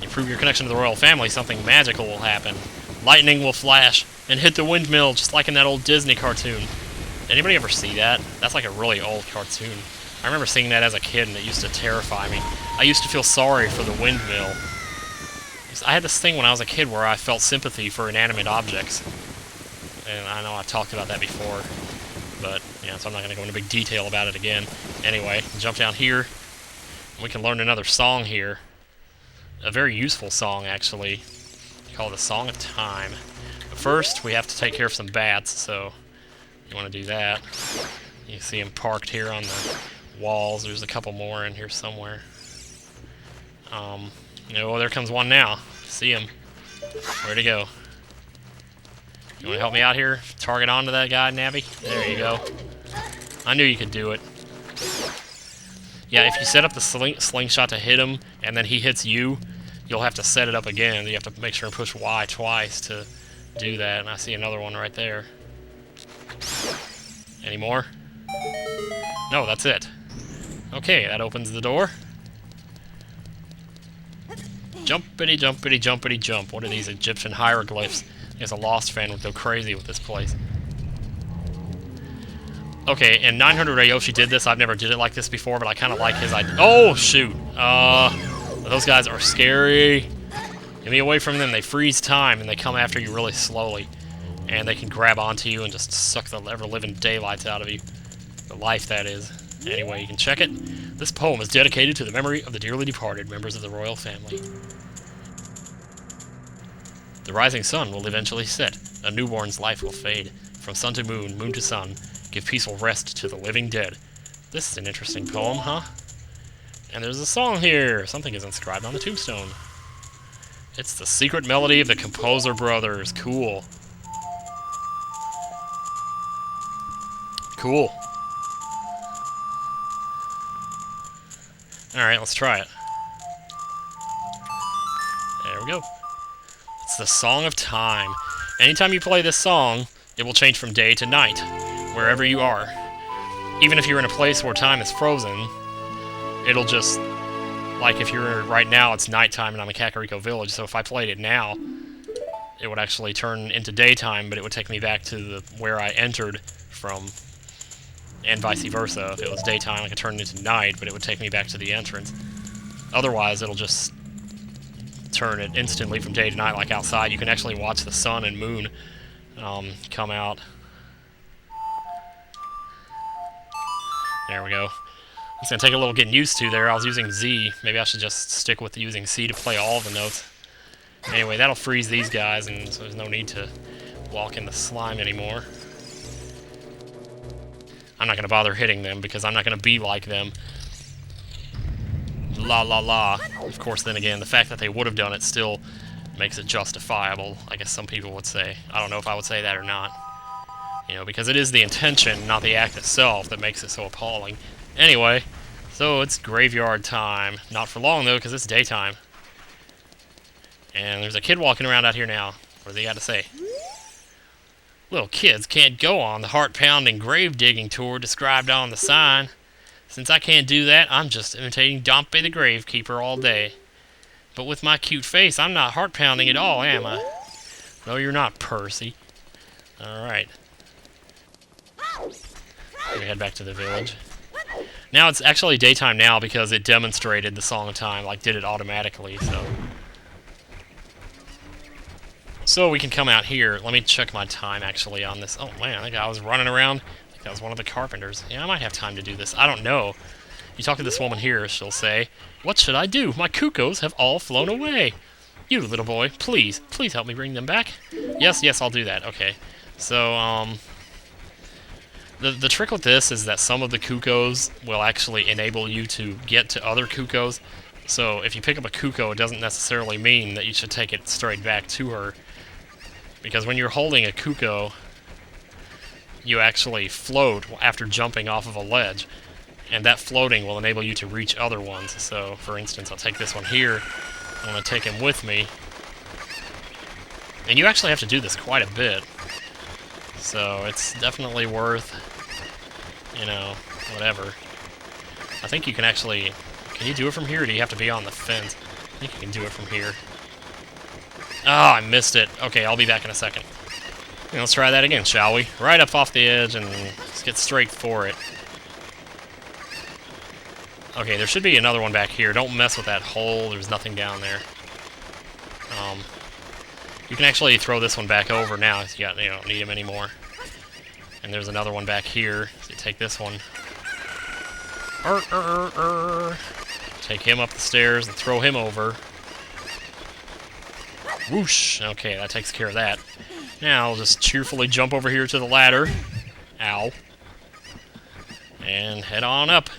You prove your connection to the royal family, something magical will happen. Lightning will flash and hit the windmill, just like in that old Disney cartoon. Anybody ever see that? That's like a really old cartoon. I remember seeing that as a kid, and it used to terrify me. I used to feel sorry for the windmill. I had this thing when I was a kid where I felt sympathy for inanimate objects. And I know I've talked about that before, but yeah, so I'm not going to go into big detail about it again. Anyway, jump down here. We can learn another song here. A very useful song, actually, called the Song of Time. But first, we have to take care of some bats, so you want to do that. You see them parked here on the walls. There's a couple more in here somewhere. Oh, there comes one now. See him. Where'd he go? You want to help me out here? Target onto that guy, Navi? There you go. I knew you could do it. Yeah, if you set up the slingshot to hit him, and then he hits you, you'll have to set it up again. You have to make sure and push Y twice to do that. And I see another one right there. Any more? No, that's it. Okay, that opens the door. Jumpity, jumpity, jumpity, jump. What are these Egyptian hieroglyphs? I guess a Lost fan would go crazy with this place. Okay, and 900 Ayoshi did this. I've never did it like this before, but I kind of like his idea. Oh, shoot. Those guys are scary. Get me away from them. They freeze time, and they come after you really slowly. And they can grab onto you and just suck the ever-living daylights out of you. The life, that is. Anyway, you can check it. This poem is dedicated to the memory of the dearly departed members of the royal family. The rising sun will eventually set. A newborn's life will fade. From sun to moon, moon to sun, give peaceful rest to the living dead. This is an interesting poem, huh? And there's a song here. Something is inscribed on the tombstone. It's the secret melody of the Composer Brothers. Cool. Cool. Alright, let's try it. There we go. It's the Song of Time. Anytime you play this song, it will change from day to night, wherever you are. Even if you're in a place where time is frozen, it'll just... Like if you're right now, it's nighttime and I'm in Kakariko Village, so if I played it now, it would actually turn into daytime, but it would take me back to where I entered from, and vice versa. If it was daytime, I could turn it into night, but it would take me back to the entrance. Otherwise, it'll just turn it instantly from day to night, like outside. You can actually watch the sun and moon come out. There we go. It's going to take a little getting used to there. I was using Z. Maybe I should just stick with using C to play all the notes. Anyway, that'll freeze these guys, and so there's no need to walk in the slime anymore. I'm not going to bother hitting them, because I'm not going to be like them. La la la. Of course, then again, the fact that they would have done it still makes it justifiable, I guess some people would say. I don't know if I would say that or not. You know, because it is the intention, not the act itself, that makes it so appalling. Anyway, so it's graveyard time. Not for long, though, because it's daytime. And there's a kid walking around out here now. What do they got to say? Little kids can't go on the heart-pounding grave-digging tour described on the sign. Since I can't do that, I'm just imitating Dompey the Gravekeeper all day. But with my cute face, I'm not heart-pounding at all, am I? No, you're not, Percy. Alright. We head back to the village. Now it's actually daytime now because it demonstrated the Song of Time, like did it automatically, so we can come out here. Let me check my time actually on this. Oh man, I think I was running around. I think I was one of the carpenters. Yeah, I might have time to do this. I don't know. You talk to this woman here, she'll say, "What should I do? My Cuccos have all flown away. You, little boy, please help me bring them back." Yes, I'll do that. Okay. So, The trick with this is that some of the Cuccos will actually enable you to get to other Cuccos. So if you pick up a Cucco, it doesn't necessarily mean that you should take it straight back to her. Because when you're holding a Cucco, you actually float after jumping off of a ledge. And that floating will enable you to reach other ones. So, for instance, I'll take this one here. I'm going to take him with me. And you actually have to do this quite a bit. So it's definitely worth, you know, whatever. I think you can actually... Can you do it from here, or do you have to be on the fence? I think you can do it from here. Oh, I missed it. Okay, I'll be back in a second. Let's try that again, shall we? Right up off the edge and let's get straight for it. Okay, there should be another one back here. Don't mess with that hole. There's nothing down there. You can actually throw this one back over now. You don't need him anymore. And there's another one back here. So you take this one. Take him up the stairs and throw him over. Whoosh! Okay, that takes care of that. Now I'll just cheerfully jump over here to the ladder. Ow. And head on up.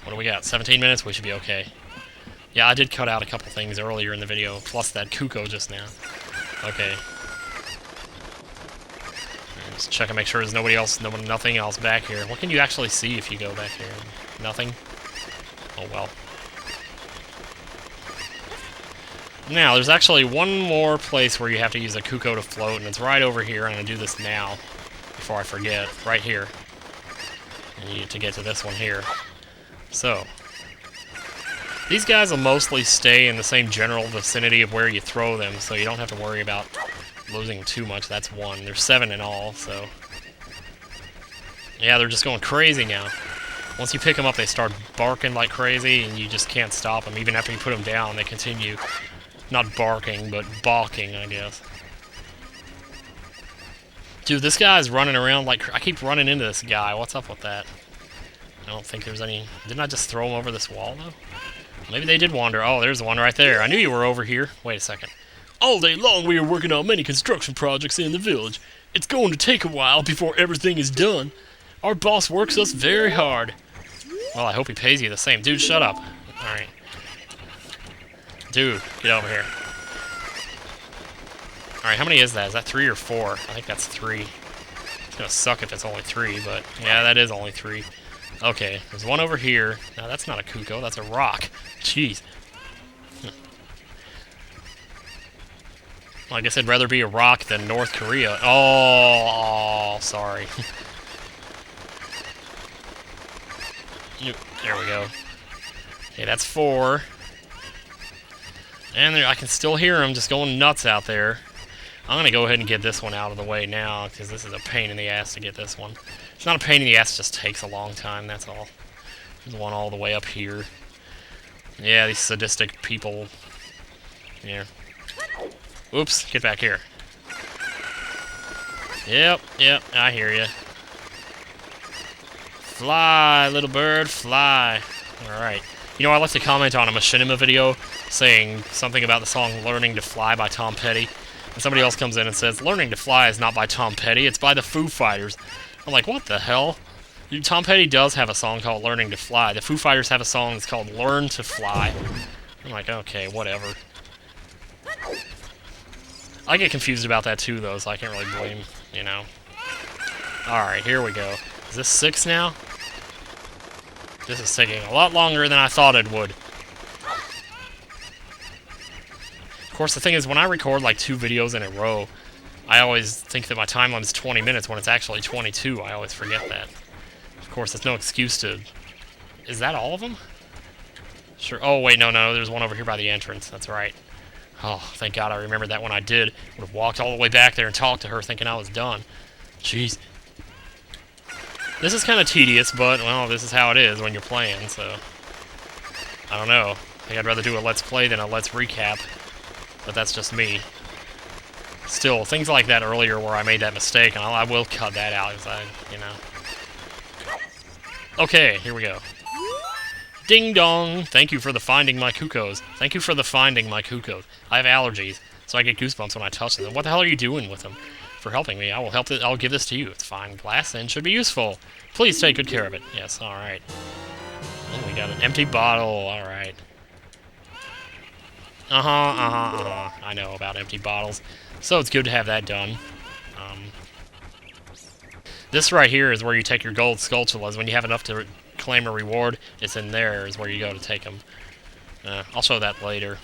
What do we got? 17 minutes? We should be okay. Yeah, I did cut out a couple things earlier in the video, plus that Cucco just now. Okay. Just check and make sure there's nobody else, nothing else back here. What can you actually see if you go back here? Nothing? Oh well. Now, there's actually one more place where you have to use a Cucco to float, and it's right over here. I'm going to do this now, before I forget. Right here. And you need to get to this one here. So, these guys will mostly stay in the same general vicinity of where you throw them, so you don't have to worry about losing too much. That's one. There's 7 in all, so... Yeah, they're just going crazy now. Once you pick them up, they start barking like crazy, and you just can't stop them. Even after you put them down, they continue. Not barking, but balking, I guess. Dude, this guy's running around like... I keep running into this guy. What's up with that? I don't think there's any... Didn't I just throw him over this wall, though? Maybe they did wander. Oh, there's one right there. I knew you were over here. Wait a second. All day long we are working on many construction projects in the village. It's going to take a while before everything is done. Our boss works us very hard. Well, I hope he pays you the same. Dude, shut up. Alright. Dude, get over here. Alright, how many is that? Is that 3 or 4? I think that's 3. It's gonna suck if it's only 3, but... Yeah, that is only 3. Okay, there's one over here. Now, that's not a Cucco, that's a rock. Jeez. Well, I guess I'd rather be a rock than North Korea. Oh, sorry. There we go. Okay, that's 4. And there, I can still hear him just going nuts out there. I'm going to go ahead and get this one out of the way now, because this is a pain in the ass to get this one. It's not a pain in the ass, it just takes a long time, that's all. There's one all the way up here. Yeah, these sadistic people. Yeah. Oops, get back here. Yep, I hear you. Fly, little bird, fly. Alright. You know, I left a comment on a Machinima video saying something about the song Learning to Fly by Tom Petty. And somebody else comes in and says, Learning to Fly is not by Tom Petty, it's by the Foo Fighters. I'm like, what the hell? Tom Petty does have a song called Learning to Fly. The Foo Fighters have a song that's called Learn to Fly. I'm like, okay, whatever. I get confused about that too, though, so I can't really blame, you know. Alright, here we go. Is this 6 now? This is taking a lot longer than I thought it would. Of course, the thing is, when I record like 2 videos in a row, I always think that my time limit is 20 minutes when it's actually 22. I always forget that. Of course, that's no excuse to... Is that all of them? Sure. Oh, wait, no, there's one over here by the entrance. That's right. Oh, thank God I remembered that when I did. Would have walked all the way back there and talked to her thinking I was done. Jeez. This is kind of tedious, but, well, this is how it is when you're playing, so... I don't know. I think I'd rather do a Let's Play than a Let's Recap. But that's just me. Still, things like that earlier where I made that mistake, and I will cut that out, because you know... Okay, here we go. Ding dong! Thank you for the finding my Cuccos. Thank you for the finding my Cuccos. I have allergies, so I get goosebumps when I touch them. What the hell are you doing with them? For helping me, I will help it. I'll give this to you. It's fine glass and should be useful. Please take good care of it. Yes, alright. Oh, we got an empty bottle. Alright. I know about empty bottles. So it's good to have that done. This right here is where you take your gold sculptulas. When you have enough to claim a reward, it's in there is where you go to take them. I'll show that later.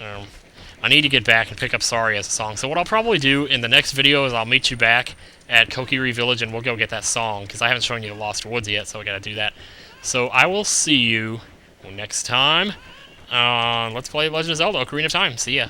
I need to get back and pick up Sorry as a song. So what I'll probably do in the next video is I'll meet you back at Kokiri Village and we'll go get that song, because I haven't shown you the Lost Woods yet, so we gotta do that. So I will see you next time. Let's play Legend of Zelda: Ocarina of Time. See ya.